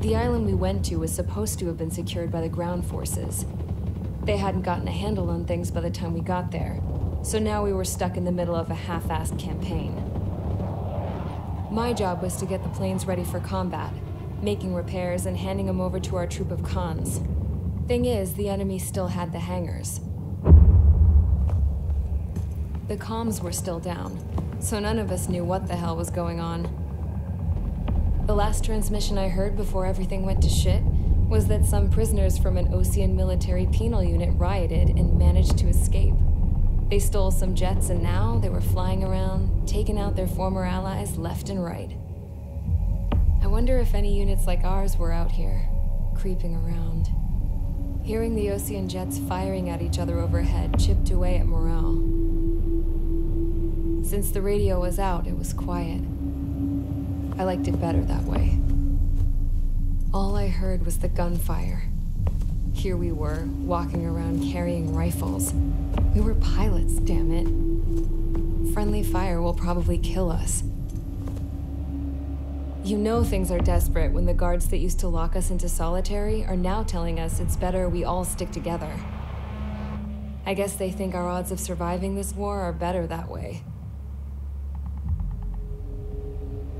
The island we went to was supposed to have been secured by the ground forces. They hadn't gotten a handle on things by the time we got there, so now we were stuck in the middle of a half-assed campaign. My job was to get the planes ready for combat, making repairs and handing them over to our troop of cons. Thing is, the enemy still had the hangars. The comms were still down, so none of us knew what the hell was going on. The last transmission I heard before everything went to shit was that some prisoners from an Osean military penal unit rioted and managed to escape. They stole some jets and now they were flying around, taking out their former allies left and right. I wonder if any units like ours were out here, creeping around. Hearing the Osean jets firing at each other overhead chipped away at morale. Since the radio was out, it was quiet. I liked it better that way. All I heard was the gunfire. Here we were, walking around carrying rifles. We were pilots, damn it. Friendly fire will probably kill us. You know things are desperate when the guards that used to lock us into solitary are now telling us it's better we all stick together. I guess they think our odds of surviving this war are better that way.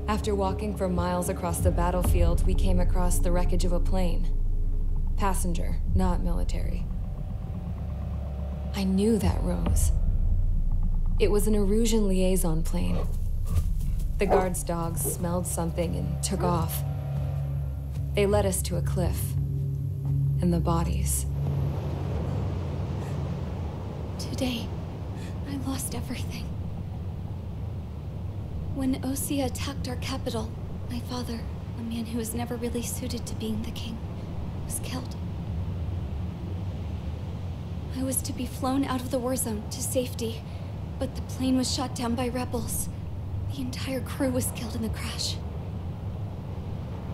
After walking for miles across the battlefield, we came across the wreckage of a plane. Passenger, not military. I knew that rose. It was an Erusian liaison plane. The guard's dogs smelled something and took off. They led us to a cliff. And the bodies. Today, I lost everything. When Osea attacked our capital, my father, a man who was never really suited to being the king, was killed. I was to be flown out of the war zone to safety, but the plane was shot down by rebels. The entire crew was killed in the crash.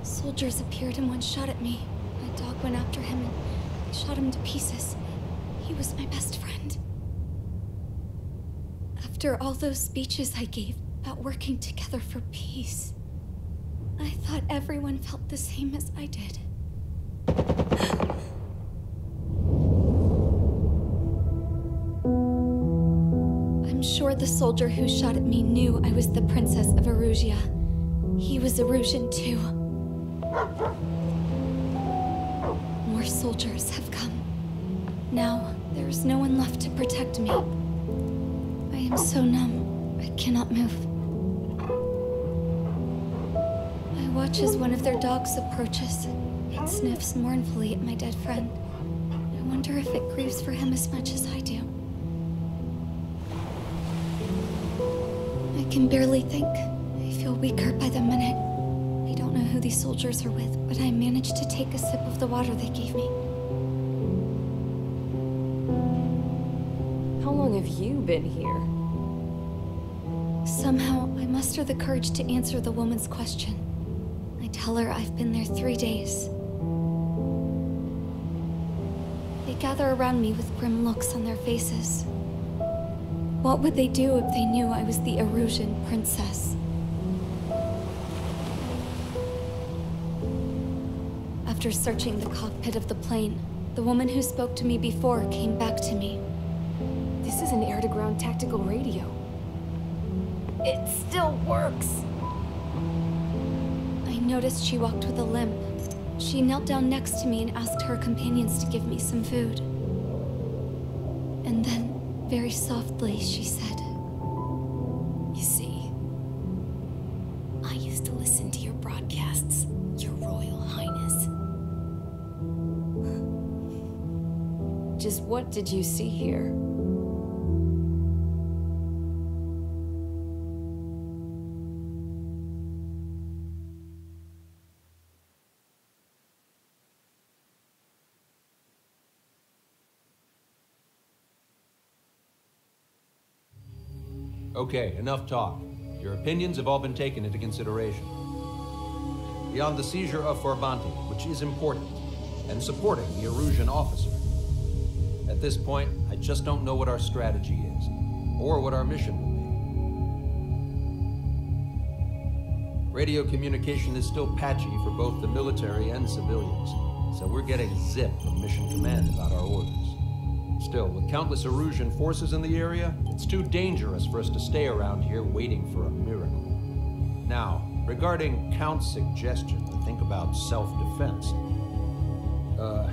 Soldiers appeared and one shot at me. My dog went after him and shot him to pieces. He was my best friend. After all those speeches I gave about working together for peace, I thought everyone felt the same as I did. I'm sure the soldier who shot at me knew I was the Princess of Erusia. He was Erusian too. More soldiers have come. Now, there is no one left to protect me. I am so numb, I cannot move. I watch as one of their dogs approaches. It sniffs mournfully at my dead friend. I wonder if it grieves for him as much as I do. I can barely think. I feel weaker by the minute. I don't know who these soldiers are with, but I managed to take a sip of the water they gave me. How long have you been here? Somehow, I muster the courage to answer the woman's question. I tell her I've been there 3 days. They gather around me with grim looks on their faces. What would they do if they knew I was the Erusian princess? After searching the cockpit of the plane, the woman who spoke to me before came back to me. This is an air-to-ground tactical radio. It still works! I noticed she walked with a limp. She knelt down next to me and asked her companions to give me some food. And then, very softly, she said, You see, I used to listen to your broadcasts, Your Royal Highness. Just what did you see here? Okay, enough talk. Your opinions have all been taken into consideration. Beyond the seizure of Forbanti, which is important, and supporting the Erusian officer. At this point, I just don't know what our strategy is, or what our mission Radio communication is still patchy for both the military and civilians, so we're getting zip from Mission Command about our orders. Still, with countless Erusian forces in the area, it's too dangerous for us to stay around here waiting for a miracle. Now, regarding Count's suggestion to think about self-defense, I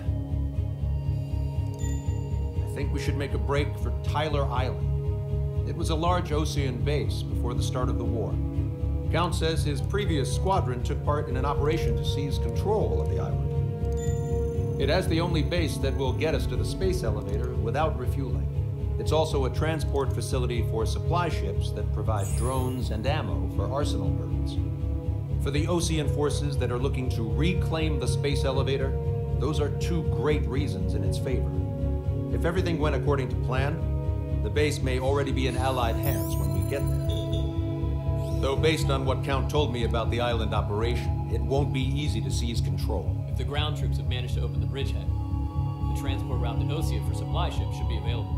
think we should make a break for Tyler Island. It was a large Osean base before the start of the war. Count says his previous squadron took part in an operation to seize control of the island. It has the only base that will get us to the space elevator without refueling. It's also a transport facility for supply ships that provide drones and ammo for arsenal birds. For the Osean forces that are looking to reclaim the space elevator, those are two great reasons in its favor. If everything went according to plan, the base may already be in Allied hands when we get there. Though based on what Count told me about the island operation, it won't be easy to seize control. If the ground troops have managed to open the bridgehead, the transport route to Osea for supply ships should be available.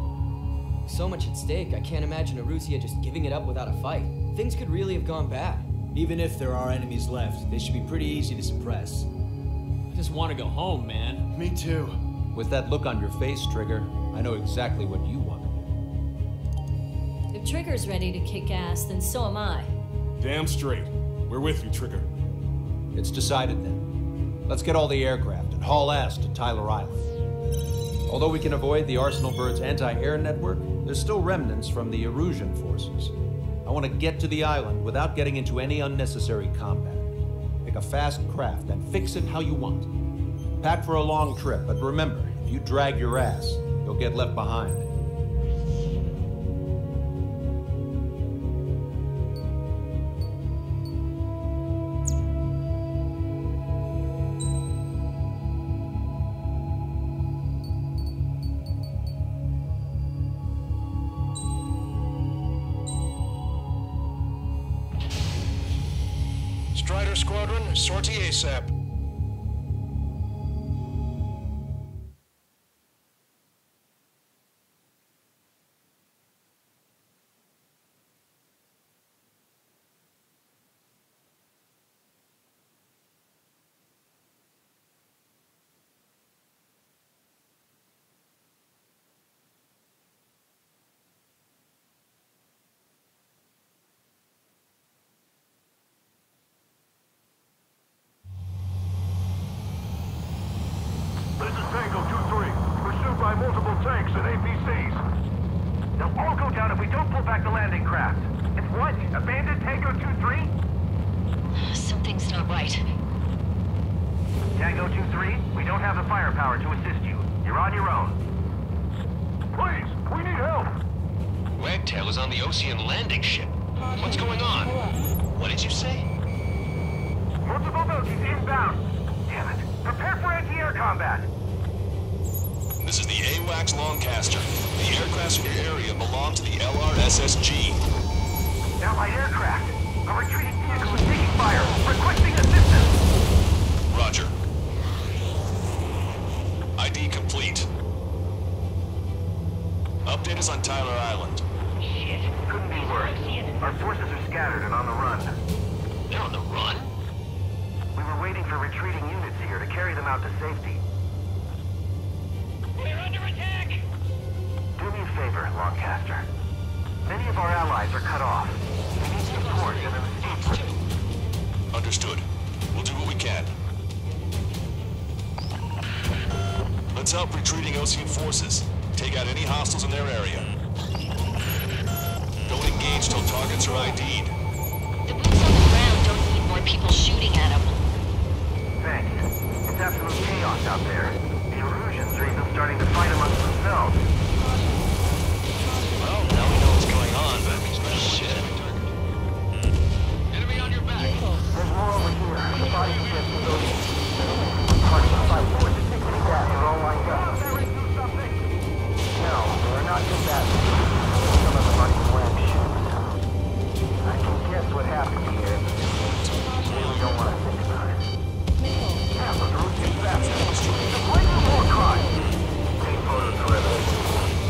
So much at stake, I can't imagine Erusia just giving it up without a fight. Things could really have gone bad. Even if there are enemies left, they should be pretty easy to suppress. I just want to go home, man. Me too. With that look on your face, Trigger, I know exactly what you want to do. If Trigger's ready to kick ass, then so am I. Damn straight. We're with you, Trigger. It's decided then. Let's get all the aircraft and haul ass to Tyler Island. Although we can avoid the Arsenal Bird's anti-air network, there's still remnants from the Erusian forces. I want to get to the island without getting into any unnecessary combat. Pick a fast craft and fix it how you want. Pack for a long trip, but remember, if you drag your ass, you'll get left behind. Strider Squadron, sortie ASAP. Multiple tanks and APCs. They'll all go down if we don't pull back the landing craft. It's what? Abandoned Tango 2-3? Something's not right. Tango 2-3, we don't have the firepower to assist you. You're on your own. Please, we need help. Wagtail is on the Osean landing ship. What's going on? What did you say? Multiple bogies inbound. Damn it. Prepare for anti-air combat. This is the AWACS Lancaster. The aircrafts in your area belong to the LRSSG. Allied aircraft. A retreating vehicle is taking fire. Requesting assistance. Roger. ID complete. Update us on Tyler Island. Shit. Couldn't be worse. Our forces are scattered and on the run. They're on the run? We were waiting for retreating units here to carry them out to safety. We're under attack! Do me a favor, Lancaster. Many of our allies are cut off. We need support and an escape route. Understood. We'll do what we can. Let's help retreating Osean forces. Take out any hostiles in their area. Don't engage till targets are ID'd. The boots on the ground don't need more people shooting at them. Thanks. It's absolute chaos out there. The Erusians are even starting to fight amongst themselves. Well, now we know what's going on, but shit. Enemy on your back. There's more over here. The bodies of the civilians. Marching by forces taking gas are all lined up. No, they're not combatants. Some of them aren't even wearing shoes. I can guess what happened here. We don't want to think about it. Yeah, but Erusian bastards. The blatant war crime. Take photos for evidence.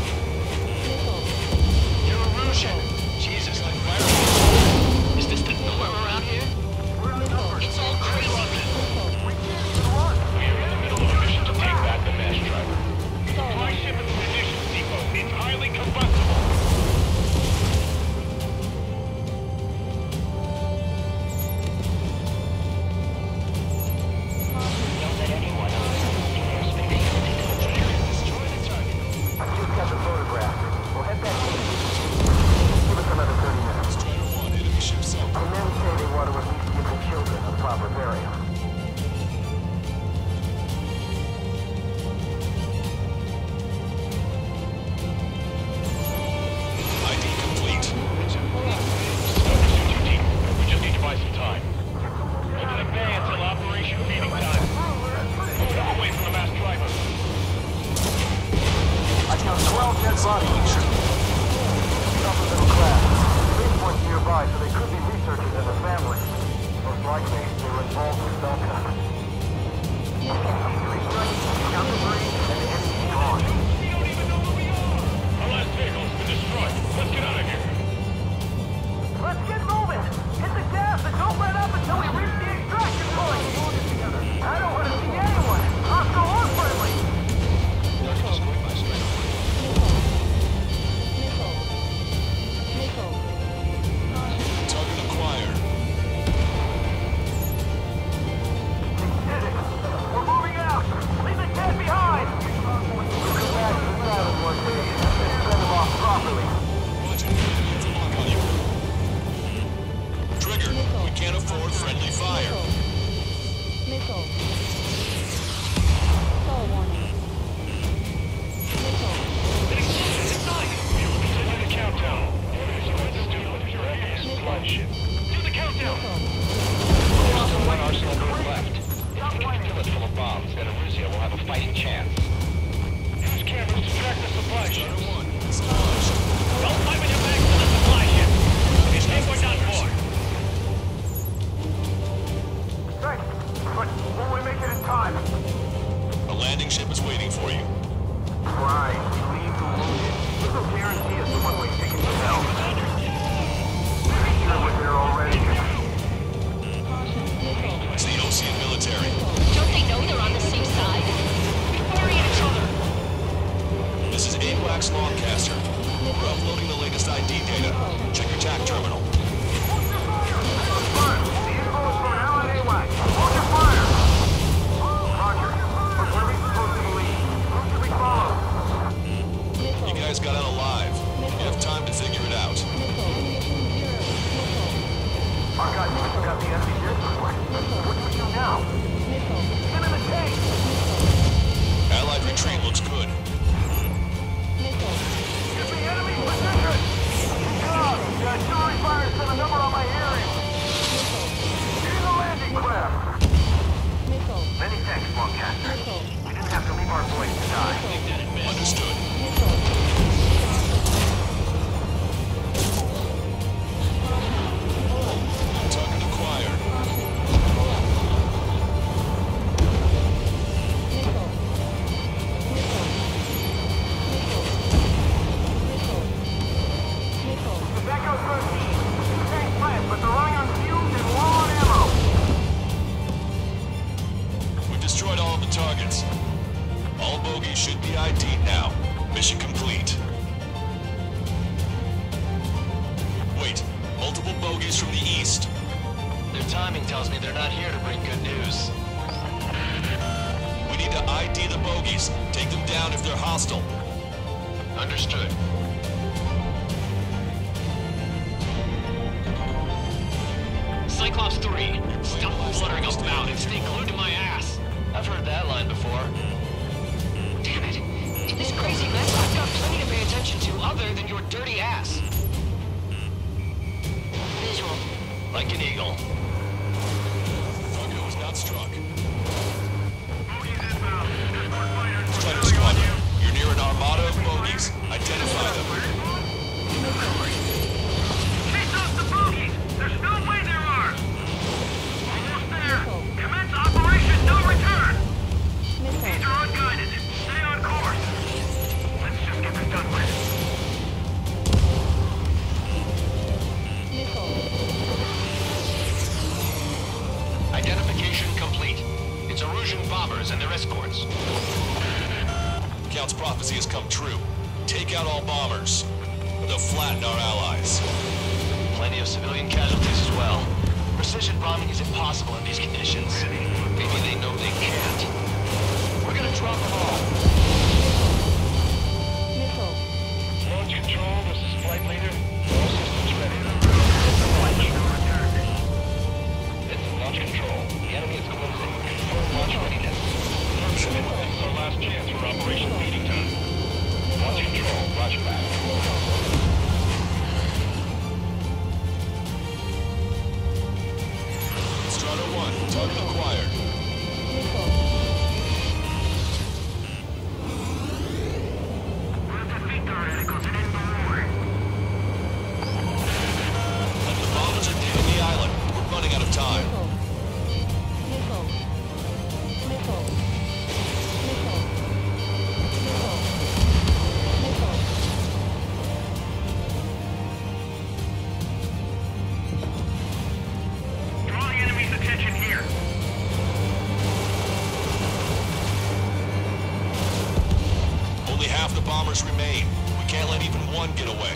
Remain. We can't let even one get away.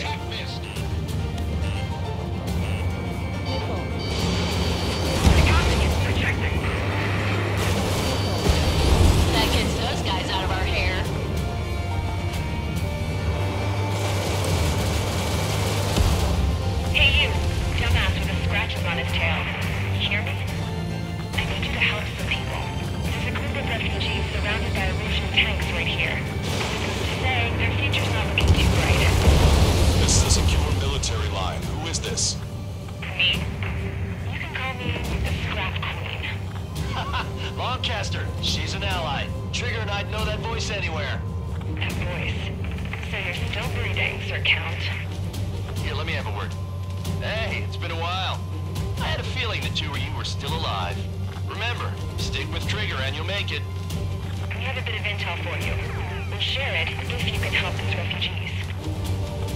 That gets those guys out of our hair. Hey you, dumbass with the scratches on his tail. You hear me? I need you to help some people. Lancaster, she's an ally. Trigger and I'd know that voice anywhere. That voice. So you're still breathing, Sir Count. Here, let me have a word. Hey, it's been a while. I had a feeling the two of you were still alive. Remember, stick with Trigger and you'll make it. We have a bit of intel for you. We'll share it if you can help these refugees.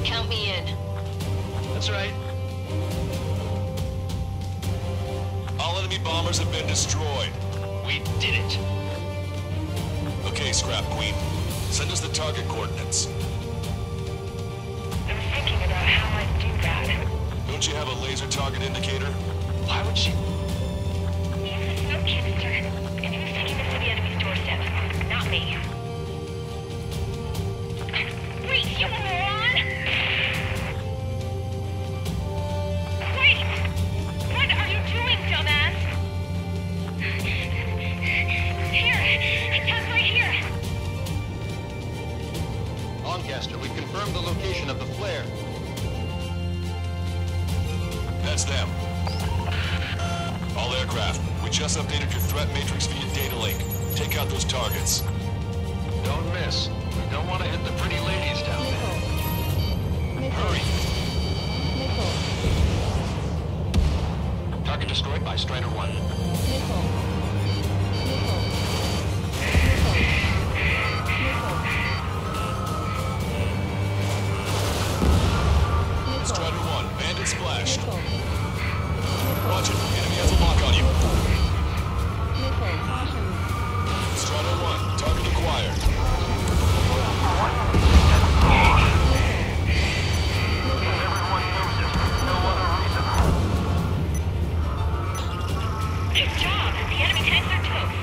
Count me in. That's right. All enemy bombers have been destroyed. We did it. Okay, Scrap Queen. Send us the target coordinates. I was thinking about how I'd do that. Don't you have a laser target indicator? Why would she... Use the smoke canister. And who's taking this to the enemy's doorstep? Not me. Wait, you moron! Wait! What are you doing, dumbass? Here! It's right here! Lancaster, we've confirmed the location of the flare. That's them. All aircraft, we just updated your threat matrix via data link. Take out those targets. Don't miss. We don't want to hit the pretty ladies down there. Hurry! Target destroyed by Strider 1. Strider 1, bandit splashed. Watch it, enemy has a lock on you. Strider 1, target acquired. Good job! The enemy tanks are toast.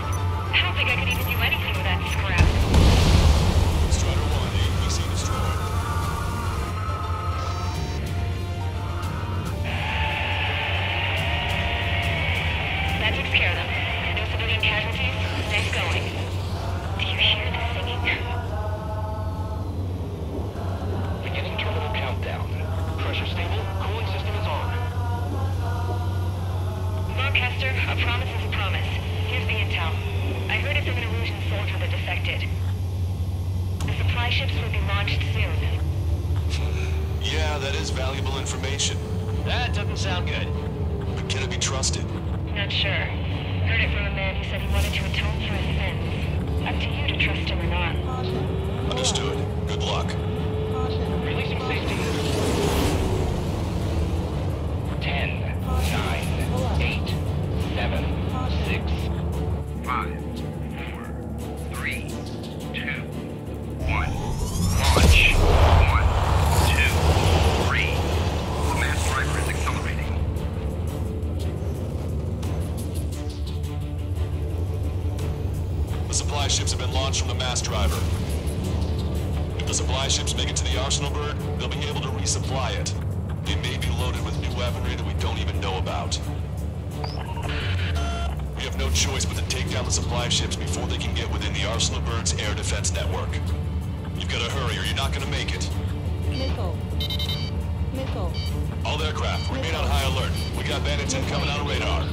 I don't think I could even do anything with that scrap. Strider 1, APC destroyed. That takes care of them. No civilian casualties. Nice going. Do you hear the singing? Beginning terminal countdown. Pressure stable, cooling system is on. Lancaster, a promise is a promise. Here's the intel. I heard it from an illusion soldier that defected. The supply ships will be launched soon. Yeah, that is valuable information. That doesn't sound good. But can it be trusted? Not sure. Heard it from a man who said he wanted to atone for his sins. Up to you to trust him or not. Understood. Good luck. Releasing safety. 10, 9, 8, 7, 6, 5, 4, 3, 2, 1. Launch. 1, 2, 3. The mass driver is accelerating. The supply ships have been launched from the mass driver. If the supply ships make it to the Arsenal bird, they'll be able to resupply it. It may be loaded with new weaponry that we don't even know about. We have no choice but to take down the supply ships before they can get within the Arsenal bird's air defense network. You've got to hurry or you're not going to make it. All aircraft, remain on high alert. We got bandits incoming on radar.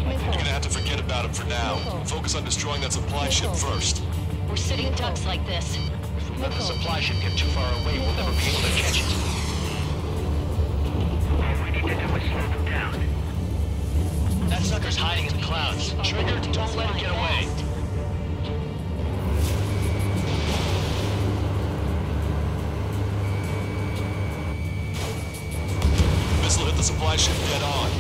You're gonna have to forget about them for now. Focus on destroying that supply ship first. We're sitting ducks like this. If we let the supply ship get too far away, we'll never be able to catch it. All we need to do is slow them down. That sucker's hiding in the clouds. Trigger, don't let it get away. Missile hit the supply ship dead on.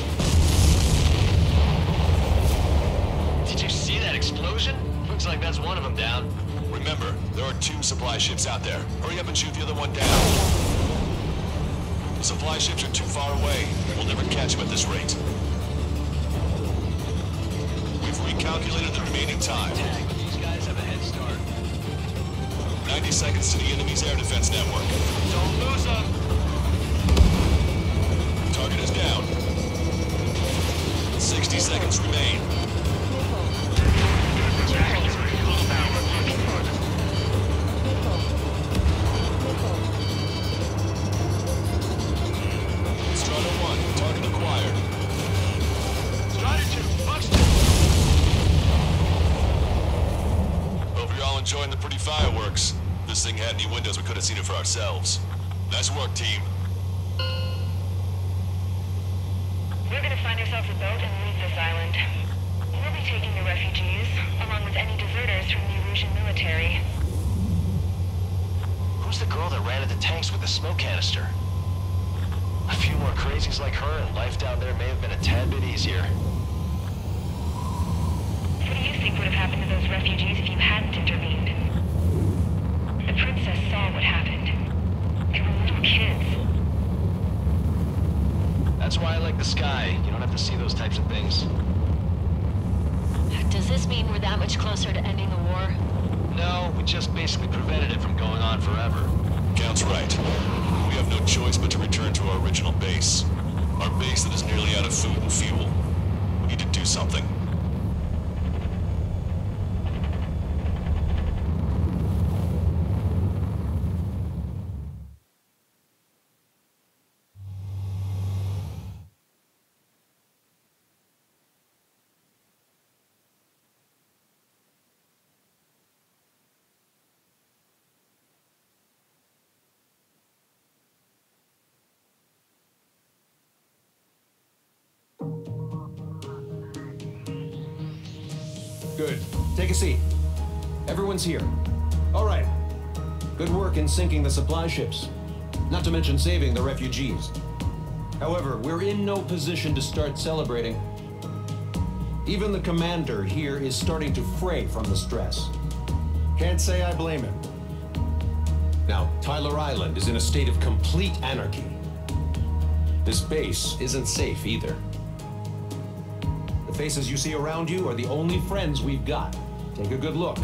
Did you see that explosion? Looks like that's one of them down. Remember, there are 2 supply ships out there. Hurry up and shoot the other one down. The supply ships are too far away. We'll never catch them at this rate. We've recalculated the remaining time. These guys have a head start. 90 seconds to the enemy's air defense network. Don't lose them. Target is down. 60 seconds remain. Strider 1, target acquired. Strider 2, Fox 2. enjoying the pretty fireworks. If this thing had any windows, we could have seen it for ourselves. Nice work, team. We're gonna find ourselves a boat and leave this island. We'll be taking the refugees, along with any deserters from the Erusian military. Who's the girl that ran at the tanks with the smoke canister? A few more crazies like her, and life down there may have been a tad bit easier. What do you think would have happened to those refugees if you hadn't intervened? The princess saw what happened. They were little kids. That's why I like the sky. You don't have to see those types of things. Does this mean we're that much closer to ending the war? No, we just basically prevented it from going on forever. Count's right. We have no choice but to return to our original base. Our base that is nearly out of food and fuel. We need to do something. Good. Take a seat. Everyone's here. All right. Good work in sinking the supply ships. Not to mention saving the refugees. However, we're in no position to start celebrating. Even the commander here is starting to fray from the stress. Can't say I blame him. Now, Tyler Island is in a state of complete anarchy. This base isn't safe either. The faces you see around you are the only friends we've got. Take a good look.